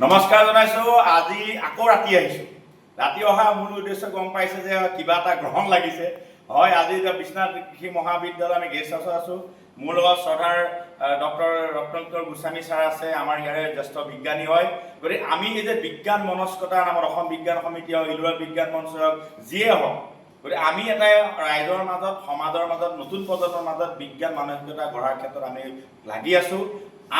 নমস্কাৰ জনাইছোঁ। আজি আকৌ ৰাতি আহিছোঁ। ৰাতি অহা মূল উদ্দেশ্য গম পাইছে যে কিবা এটা গ্ৰহণ লাগিছে। হয়, আজি এতিয়া বিশ্বনাথ কৃষি মহাবিদ্যালয় আমি গেষ্ট হাউচত আছোঁ। মোৰ লগত শ্ৰদ্ধাৰ ডক্টৰ ৰত্নকৰ গোস্বামী ছাৰ আছে, আমাৰ ইয়াৰে জ্যেষ্ঠ বিজ্ঞানী হয়। গতিকে আমি এই যে বিজ্ঞান মনস্কতাৰ নামত অসম বিজ্ঞান সমিতি হওক, ইলোৰা বিজ্ঞান মঞ্চ হওক, যিয়ে হওক, গতিকে আমি এটা ৰাইজৰ মাজত, সমাজৰ মাজত, নতুন প্ৰজন্মৰ মাজত বিজ্ঞান মানসিকতা গঢ়াৰ ক্ষেত্ৰত আমি লাগি আছোঁ।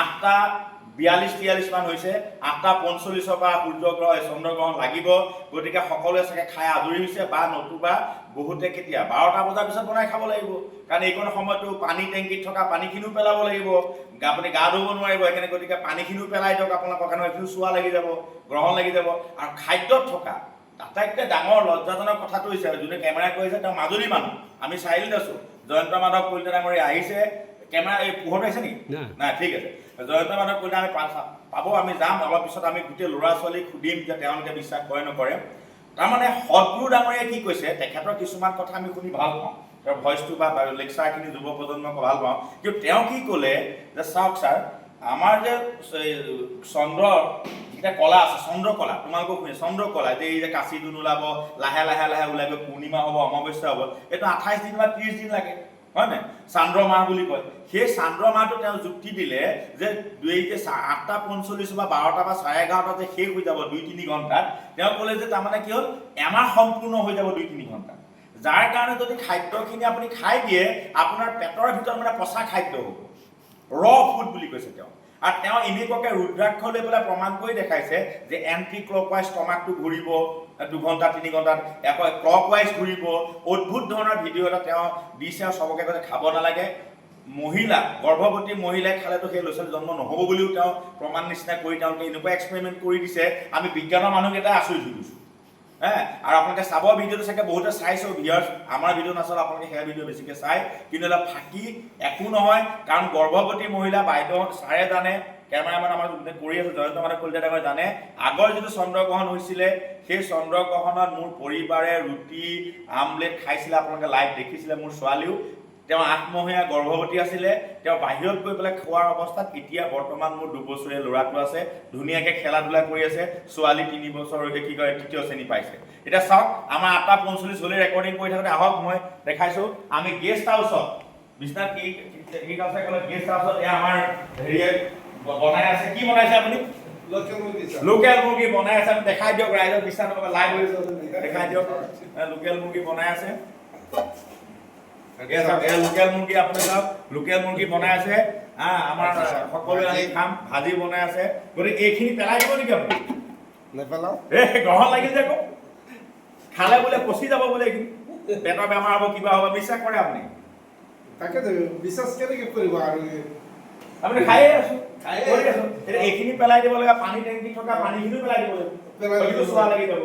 8:42-43 মান হৈছে। 8:45 পৰা সূৰ্যগ্ৰহণ চন্দ্ৰগ্ৰহণ লাগিব। গতিকে সকলোৱে চাগে খাই আজৰি হৈছে, বা নতুবা বহুতে কেতিয়া 12টা বজাৰ পিছত বনাই খাব লাগিব। কাৰণ এইকণ সময়তো পানী টেংকিত থকা পানীখিনিও পেলাব লাগিব। আপুনি গা ধুব নোৱাৰিব সেইকাৰণে, গতিকে পানীখিনিও পেলাই দিয়ক আপোনালোকৰ কাৰণে, এইখিনিও চোৱা লাগি যাব, গ্ৰহণ লাগি যাব। আৰু খাদ্যত থকা আটাইতকৈ ডাঙৰ লজ্জাজনক কথাটো হৈছে, যোনে কেমেৰা কৰিছে তেওঁ মাজুলী মানুহ, আমি চাৰিআলিত আছোঁ। জয়ন্ত মাধৱ কলিতা ডাঙৰীয়া আহিছে। কেমেৰা এই পোহৰটো আহিছে নেকি? নাই, ঠিক আছে। জয়ন্ত মাধৱ কলিতা আমি পাব, আমি যাম অলপ পিছত। আমি গোটেই ল'ৰা ছোৱালীক সুধিম যে তেওঁলোকে বিশ্বাস কৰে নকৰে। তাৰমানে সদগুৰু ডাঙৰীয়াই কি কৈছে, তেখেতৰ কিছুমান কথা আমি শুনি ভাল পাওঁ, তেওঁৰ ভইচটো বা লেকচাৰখিনি যুৱ প্ৰজন্মক ভাল পাওঁ। কিন্তু তেওঁ কি ক'লে যে চাওক ছাৰ, আমাৰ যে চন্দ্ৰৰ যিকেইটা কলা আছে, চন্দ্ৰকলা, তোমালোকক শুনি চন্দ্ৰকলা, যে এই যে কাচি দিন ওলাব, লাহে লাহে লাহে ওলাই গৈ পূৰ্ণিমা হ'ব, অমাৱস্যা হ'ব, এইটো 28 দিন বা 30 দিন লাগে, হয় নাই? চান্দ্ৰ মাহ বুলি কয়। সেই চান্দ্ৰ মাহটো তেওঁ যুক্তি দিলে যে 8:45 বা 12টা বা 11:30 যে শেষ হৈ যাব 2-3 ঘণ্টাত। তেওঁ ক'লে যে তাৰমানে কি হ'ল, এমাহ সম্পূৰ্ণ হৈ যাব 2-3 ঘণ্টা। যাৰ কাৰণে যদি খাদ্যখিনি আপুনি খাই দিয়ে, আপোনাৰ পেটৰ ভিতৰত মানে পচা খাদ্য হ'ব, ৰ ফুড বুলি কৈছে তেওঁ। আৰু তেওঁ এনেকুৱাকৈ ৰুদ্ৰাক্ষ লৈ পেলাই প্ৰমাণ কৰি দেখাইছে যে এণ্টি ক্লকৱাইজ ষ্টমাকটো ঘূৰিব 2 ঘণ্টা 3 ঘণ্টাত, আকৌ ক্লকৱাইজ ঘূৰিব। অদ্ভুত ধৰণৰ ভিডিঅ' এটা তেওঁ দিছে। আৰু চবকে কৈছে খাব নালাগে। মহিলা, গৰ্ভৱতী মহিলাই খালেতো সেই ল'ৰা ছোৱালী জন্ম নহ'ব বুলিও তেওঁ প্ৰমাণ নিচিনা কৰি তেওঁলোকে এনেকুৱা এক্সপেৰিমেণ্ট কৰি দিছে। আমি বিজ্ঞানৰ মানুহকেইটাই আচৰিত হৈ গৈছোঁ। আৰু আপোনালোকে চাব ভিডিঅ'টো, চাগে বহুতে চাইছে ভিউৱাৰ্ছ, আমাৰ ভিডিঅ' নাচালে আপোনালোকে সেয়া ভিডিঅ' বেছিকৈ চায়। কিন্তু অলপ ফাঁকি একো নহয়, কাৰণ গৰ্ভৱতী মহিলা বাইদেউ ছাৰে জানে, কেমেৰামেন আমাৰ কৰি আছে জয়ন্ত মাধৱ কলিতা ডাঙৰীয়াই জানে, আগৰ যিটো চন্দ্ৰগ্ৰহণ হৈছিলে সেই চন্দ্ৰগ্ৰহণত মোৰ পৰিবাৰে ৰুটি আমলেট খাইছিলে। আপোনালোকে লাইভ দেখিছিলে। মোৰ ছোৱালীও, তেওঁ 8মহীয়া গৰ্ভৱতী আছিলে। তেওঁ বাহিৰত গৈ পেলাই খোৱাৰ অৱস্থাত, এতিয়া বৰ্তমান মোৰ 2 বছৰীয়া ল'ৰাটো আছে, ধুনীয়াকৈ খেলা ধূলা কৰি আছে। ছোৱালী 3 বছৰ হৈছে, কি কয় 3য় শ্ৰেণী পাইছে। এতিয়া চাওক, আমাৰ 8:45 হ'লে ৰেকৰ্ডিং কৰি থাকোঁতে আহক মই দেখাইছোঁ। আমি গেষ্ট হাউচত, বিশ্বনাথ গেষ্ট হাউচত এয়া আমাৰ হেৰিয়ে বনাই আছে। কি বনাইছে আপুনি? লোকেল মুৰ্গী বনাই আছে। আমি দেখাই দিয়ক ৰাইজক, বিশ্বাস নকৰে, লাইভ হৈ দেখাই দিয়ক। লোকেল মুৰ্গী বনাই আছে। লোকেল মুৰ্গী আপুনি চাওক, লোকেল মুৰ্গী বনাই আছে। আমাৰ সকলোৱে আমি খাম। ভাজি বনাই আছে। গতিকে এইখিনি পেলাই দিব নেকি আপুনি? নেপেলাও। গ্ৰহণ লাগিল যে আকৌ খালে বোলে পচি যাব বোলে, এইখিনি পেটৰ বেমাৰ হ'ব, কিবা হ'ব। বিশ্বাস কৰে আপুনি? তাকে বিশ্বাস কেনেকে কৰিব? আৰু আপুনি খায়ে আছো, কৰি আছো। এতিয়া এইখিনি পেলাই দিব লাগে। পানী টেংকিত থকা পানীখিনিও পেলাই দিব লাগিব, চোৱা লাগি যাব।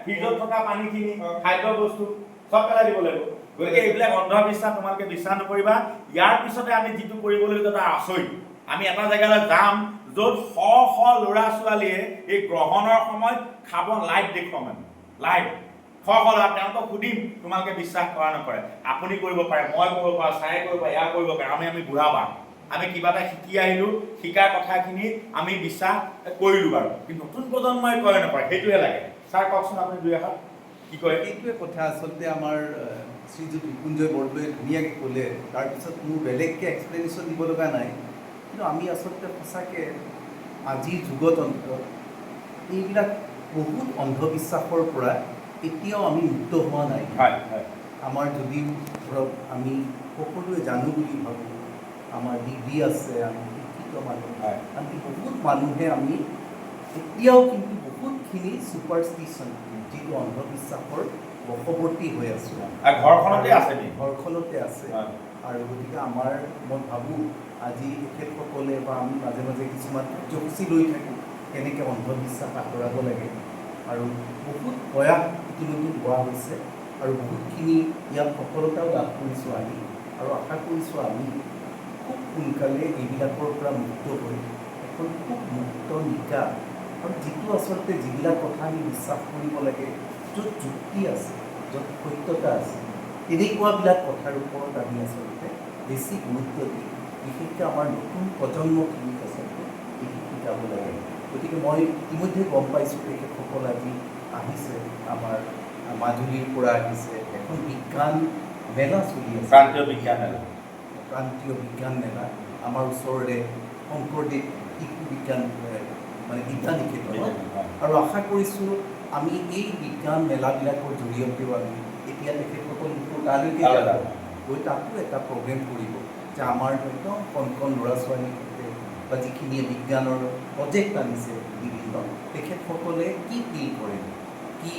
ফ্ৰিজত থকা পানীখিনি, খাদ্য বস্তু চব পেলাই দিব লাগিব। গতিকে এইবিলাক অন্ধবিশ্বাস, তোমালোকে বিশ্বাস নকৰিবা। ইয়াৰ পিছতে আমি যিটো কৰিবলগীয়া তাৰ আচৰিত। আমি এটা জেগালৈ যাম য'ত শ শ ল'ৰা ছোৱালীয়ে এই গ্ৰহণৰ সময়ত খাব, লাইভ দেখুৱাম আমি, লাইভ শ শ ল'ৰা। তেওঁলোকক সুধিম তোমালোকে বিশ্বাস কৰা নকৰে। আপুনি কৰিব পাৰে, মই কৰিব পাৰোঁ, ছাৰে কৰিব পাৰে, এয়া কৰিব পাৰে। আমি বুঢ়া পাম, আমি কিবা এটা শিকি আহিলোঁ, শিকাৰ কথাখিনি আমি বিশ্বাস কৰিলোঁ বাৰু। কিন্তু নতুন প্ৰজন্মই কৰে নকৰে, সেইটোহে লাগে। ছাৰ কওকচোন আপুনি 2 এষাৰ কি কয়? এইটোৱে কথা। আচলতে আমাৰ শ্ৰীযুত মৃত্যুঞ্জয় বৰদলৈয়ে ধুনীয়াকৈ ক'লে, তাৰপিছত মোৰ বেলেগকৈ এক্সপ্লেনেশ্যন দিব লগা নাই। কিন্তু আমি আচলতে সঁচাকৈ আজিৰ যুগত এইবিলাক বহুত অন্ধবিশ্বাসৰ পৰা এতিয়াও আমি মুক্ত হোৱা নাই। আমাৰ যদিও ধৰক আমি সকলোৱে জানো বুলি ভাবোঁ, আমাৰ ডিগ্ৰী আছে, আমি শিক্ষিত মানুহ, আনকি বহুত মানুহে আমি এতিয়াও কিন্তু বহুতখিনি ছুপাৰষ্টিশ্যন, যিটো অন্ধবিশ্বাসৰ বশৱৰ্তী হৈ আছোঁ। ঘৰখনতে আছে, ঘৰখনতে আছে। আৰু গতিকে আমাৰ, মই ভাবোঁ আজি তেখেতসকলে বা আমি মাজে মাজে কিছুমান কাৰ্যসূচী লৈ থাকোঁ, কেনেকৈ অন্ধবিশ্বাস আঁতৰাব লাগে। আৰু বহুত প্ৰয়াস ইতিমধ্যে হোৱা হৈছে, আৰু বহুতখিনি ইয়াত সফলতাও লাভ কৰিছোঁ আমি। আৰু আশা কৰিছোঁ আমি খুব সোনকালে এইবিলাকৰ পৰা মুক্ত হৈ এখন খুব মুক্ত নিকা, আৰু যিটো আচলতে যিবিলাক কথা আমি বিশ্বাস কৰিব লাগে, য'ত যুক্তি আছে, য'ত সত্যতা আছে, তেনেকুৱাবিলাক কথাৰ ওপৰত আমি আচলতে বেছি গুৰুত্ব দিওঁ। বিশেষকৈ আমাৰ নতুন প্ৰজন্মখিনিক আচলতে এইখিনি শিকাব লাগে। গতিকে মই ইতিমধ্যে গম পাইছোঁ তেখেতসকল আজি আহিছে, আমাৰ মাজুলীৰ পৰা আহিছে, এখন বিজ্ঞান মেলা চলি আছে, প্ৰান্তীয় বিজ্ঞান মেলা। প্ৰান্তীয় বিজ্ঞান মেলা আমাৰ ওচৰৰে শংকৰদেৱ শিশু বিজ্ঞান মানে বিজ্ঞান নিকেতন, আৰু আশা কৰিছোঁ আমি এই বিজ্ঞান মেলাবিলাকৰ জৰিয়তেও আমি এতিয়া তেখেতসকল তালৈকে যাব গৈ তাতো এটা প্ৰগ্ৰেম কৰিব যে আমাৰ একদম কণ কণ ল'ৰা ছোৱালী বা যিখিনিয়ে বিজ্ঞানৰ প্ৰজেক্ট আনিছে বিভিন্ন, তেখেতসকলে কি ফিল কৰে, কি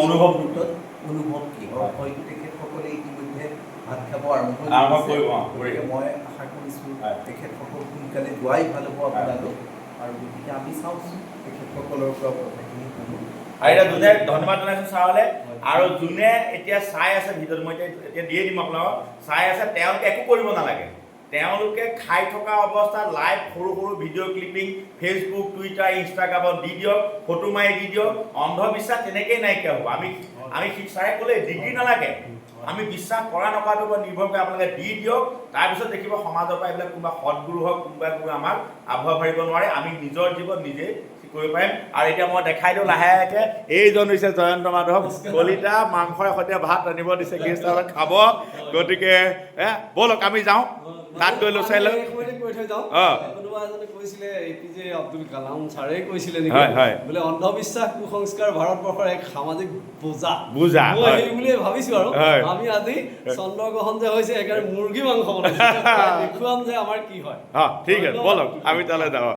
অনুভৱ কি হয়, হয়তো তেখেতসকলে ইতিমধ্যে ভাত খাব আৰম্ভ কৰিব। গতিকে মই আশা কৰিছোঁ তেখেতসকল সোনকালে যোৱাই ভাল হ'ব আপোনালোক, আৰু গতিকে আমি চাওঁচোন তেখেতসকলৰ পৰা কথাখিনি শুনো। আৰু এতিয়া যোনে ধন্যবাদ জনাইছোঁ ছাৰলৈ, আৰু যোনে এতিয়া চাই আছে ভিডিঅ'ত, মই এতিয়া দিয়ে দিম আপোনালোকক, চাই আছে, তেওঁলোকে একো কৰিব নালাগে। তেওঁলোকে খাই থকা অৱস্থাত লাইভ সৰু সৰু ভিডিঅ' ক্লিপিং ফেচবুক, টুইটাৰ, ইনষ্টাগ্ৰামত দি দিয়ক, ফটো মাৰি দি দিয়ক। অন্ধবিশ্বাস তেনেকেই নাইকিয়া হ'ব। আমি ছাৰে ক'লে ডিগ্ৰী নালাগে, আমি বিশ্বাস কৰা নকৰাটোৰ ওপৰত নিৰ্ভৰ কৰি আপোনালোকে দি দিয়ক। তাৰপিছত দেখিব সমাজৰ পৰা এইবিলাক কোনোবা সদগুৰু হওক, কোনোবাই আমাক আবহাওয়া ভাবিব নোৱাৰে, আমি নিজৰ জীৱন নিজে কৰিব পাৰিম। আৰু এতিয়া মই দেখাই দিওঁ লাহেকৈ, এইজন হৈছে জয়ন্ত মাধৱ কলিতা, মাংসৰ সৈতে ভাত ৰান্ধিব দিছে, গেষ্ট হাউচত খাব। গতিকে ব'লক আমি যাওঁ, তাত গৈ লৈ চাই লওঁ। কোনোবা এজনে কৈছিলে APJ আব্দুল কালাম ছাৰে কৈছিলে নেকি, হয়, হয়। বোলে অন্ধবিশ্বাস কুসংস্কাৰ ভাৰতবৰ্ষৰ এক সামাজিক বোজা। মই সেই বুলিয়ে ভাবিছো। আৰু আমি আজি চন্দ্ৰগ্ৰহণ যে হৈছে একেবাৰে মুৰ্গী মাংস বনাইছো, দেখুৱাম যে আমাৰ কি হয়। ঠিক আছে, ব'লক আমি তালৈ যাওঁ।